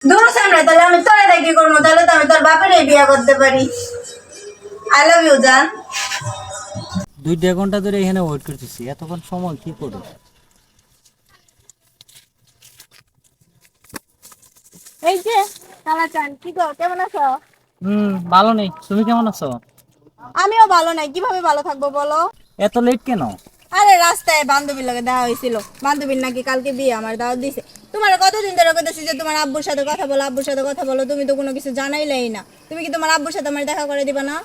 দূর সামনে তাহলে আমি তোরে দেখি করবো, তাহলে তো আমি তোর বাপের বিয়ে করতে পারি। আই লাভ ইউ জান। 2.5 ঘন্টা ধরে এখানে ওয়েট করতেছি, এতক্ষণ সময় কি করো? এই যে কালাচান, কি গো, কেমন আছো? ভালো নেই, তুমি কেমন আছো? আমিও ভালো নাই, কিভাবে ভালো থাকবো বলো? এত লেট কেন? আরে রাস্তায় বান্ধবীর লগে দেখা হয়েছিল, বান্ধবীর নাকি কালকে বিয়ে, আমার দাওয়াত দিছে। তোমার কতদিন ধরে কইতেছি যে তোমার আব্বুর সাথে কথা বলো, আব্বুর সাথে কথা বলো, তুমি তো কোনো কিছু জানাইলেই না। তুমি কি তোমার আব্বুর সাথে আমার দেখা করে দিবা না?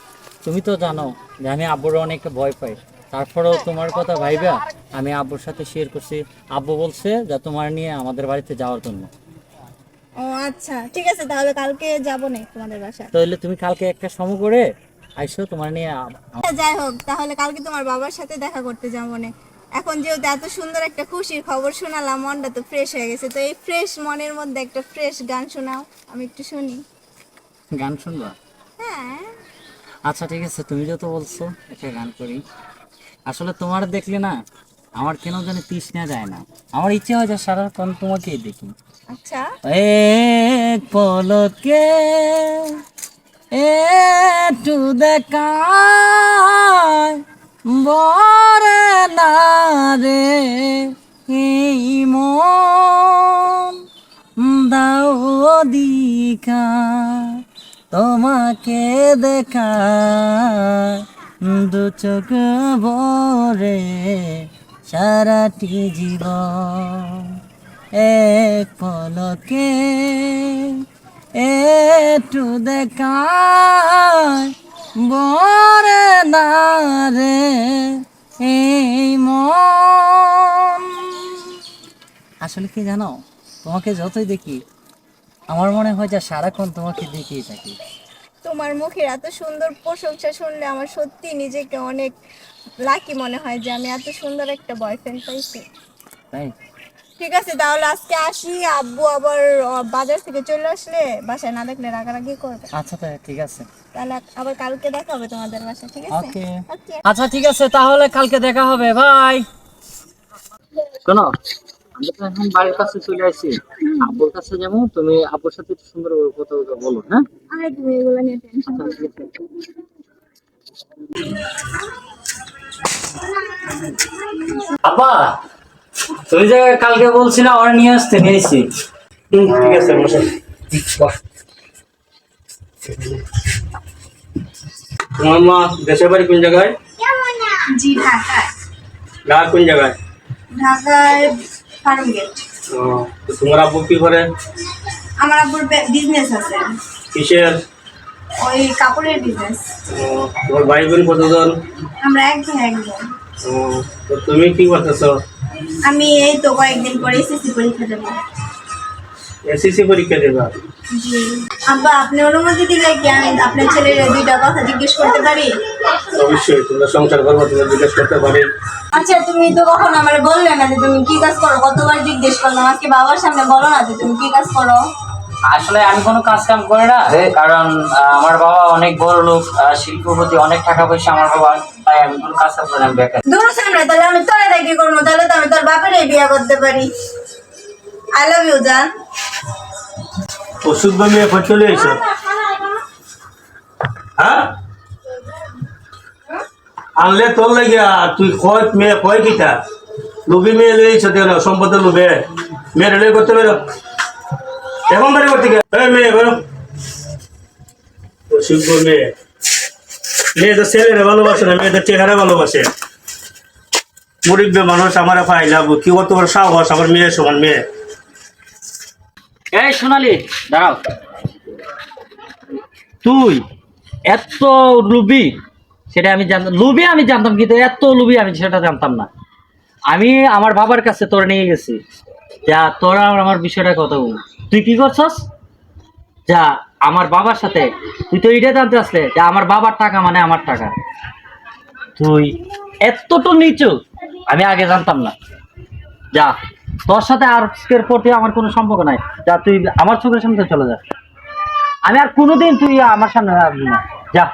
তুমি তো জানো যে আমি আব্বুর অনেক ভয় পাই, তারপরেও তোমার কথা ভাইবা আমি আব্বুর সাথে শেয়ার করছি। আব্বু বলছে যে তোমার নিয়ে আমাদের বাড়িতে যাওয়ার জন্য। ও আচ্ছা, ঠিক আছে, তাহলে কালকে যাবো না তোমাদের বাসায়। তাহলে তুমি কালকে একটা সময় করে আইসো, তোমার নিয়ে যাই হোক, তাহলে কালকে তোমার বাবার সাথে দেখা করতে যাবো না। এখন যেহেতু এত সুন্দর একটা খুশির খবর শোনালাম, মনটা তো ফ্রেশ হয়ে গেছে। তো এই ফ্রেশ মনের মধ্যে একটা ফ্রেশ গান শোনাও, আমি একটু শুনি। গান শুনবা? হ্যাঁ। আচ্ছা ঠিক আছে, তুমি যত বলছো একটা গান করি। আসলে তোমার দেখলে না আমার কেন জানি তৃষ্ণা যায় না, আমার ইচ্ছে হয় যে সারাক্ষণ তোমাকেই দেখি। আচ্ছা। এক পলকে একটু দেখায় বরে না রে এই মন, দাও দিকা তোমাকে দেখা দু চোখ ভরে সারাটি জীবন, এক পলকে একটু দেখায় বরে না রে এই মন। আসলে কি জানো, তোমাকে যতই দেখি আমার মনে হয় যে সারাক্ষণ তোমাকে দেখেই থাকি। তোমার মুখের এত সুন্দর প্রশংসা শুনলে আমার সত্যি নিজেকে অনেক লাকি মনে হয় যে আমি এত সুন্দর একটা বয়ফ্রেন্ড পাইছি। তাই ঠিক আছে, তাহলে আজকে আসি। আব্বু আবার বাজার থেকে চলে আসলে বাসায় না দেখলে রাগারাগি করবে। আচ্ছা তাই ঠিক আছে। তাহলে আবার কালকে দেখা হবে তোমাদের বাসায়, ঠিক আছে? ওকে। ওকে। আচ্ছা ঠিক আছে, তাহলে কালকে দেখা হবে, বাই। শোনো, আমি তো এখন বাড়ির কাছে চলে আসছি, আব্বুর কাছে যাবো, তুমি আব্বুর সাথে একটু সুন্দর কথা বলো, হ্যাঁ? আরে তুমি এগুলো নিয়ে টেনশন আচ্ছা করো ঠিক আছে। আব্বা, তুমি যে কালকে বলছিলে ওরা নিয়ে আসতে, নিয়েছি। ঠিক আছে বসো। তোমার মা দেশের বাড়ি কোন জায়গায়? না। জি ঢাকায়। ঢাকা কোন জায়গায়? ঢাকায় ফার্ম গেট। ও, তো তোমার আব্বু কি করে? আমার আব্বুর বিজনেস আছে, কিসের? ওই কাপড়ের বিজনেস। ও, তোমার ভাই বোন কতজন? আমরা এক ভাই এক বোন। ও, তো তুমি কি করতেছো? আমি এই তো কয়েকদিন পরে এসএসসি পরীক্ষা দেবো। এসএসসি পরীক্ষা দেবা? জি। আব্বা, আপনি অনুমতি দিলে কি আমি আপনার ছেলের দুইটা কথা জিজ্ঞেস করতে পারি? অবশ্যই, তোমরা সংসার করবো, তোমরা জিজ্ঞেস করতে পারি। আচ্ছা, তুমি তো কখনো আমার বললে না যে তুমি কি কাজ করো, কতবার জিজ্ঞেস করলাম, আজকে বাবার সামনে বলো না যে তুমি কি কাজ করো। আসলে আমি কোনো কাজ কাম করি না, কারণ আমার বাবা অনেক বড় লোক, শিল্পপতি, অনেক টাকা পয়সা আমার বাবা, তাই আমি কোনো কাজ কাম করি না, আমি বেকার। দূর সামনে তাহলে আমি তোরে দেখি করবো, তাহলে তো আমি তোর বাপের বিয়ে করতে পারি। আই লাভ ইউ জান। ওষুধ বানিয়ে এখন চলে এসো। হ্যাঁ, আনলে তোর লাগিয়া তুই কয় মেয়ে কয় কিতা লোভি মেয়ে লই এসো, দেন সম্পদের লোভে মেয়ের লই করতে বেরো, এখন বাড়ি করতে গিয়ে মেয়ে বেরো। অসুখ মেয়ে, মেয়ে তো ছেলেরা ভালোবাসে না, মেয়েদের চেহারা ভালোবাসে। মুরিব্বে মানুষ আমার পাইলাম কি কত বড় সাহস, আমার মেয়ে সমান মেয়ে। এই সোনালি, দাঁড়াও। তুই এত লুবি সেটা আমি জানতাম, লুবি আমি জানতাম, কিন্তু এত লুবি আমি সেটা জানতাম না। আমি আমার বাবার কাছে তোরা নিয়ে গেছি, যা তোরা আমার বিষয়টা কত, তুই কি করছস? যা আমার বাবার সাথে, তুই তো এটা জানতে আসলে যে আমার বাবার টাকা মানে আমার টাকা, তুই এতটুকু নিচু আমি আগে জানতাম না। যা, তোর সাথে আজকের প্রতি আমার কোনো সম্পর্ক নাই, যা তুই আমার চোখের সামনে চলে যা, আমি আর কোনোদিন তুই আমার সামনে আসবি না, যা।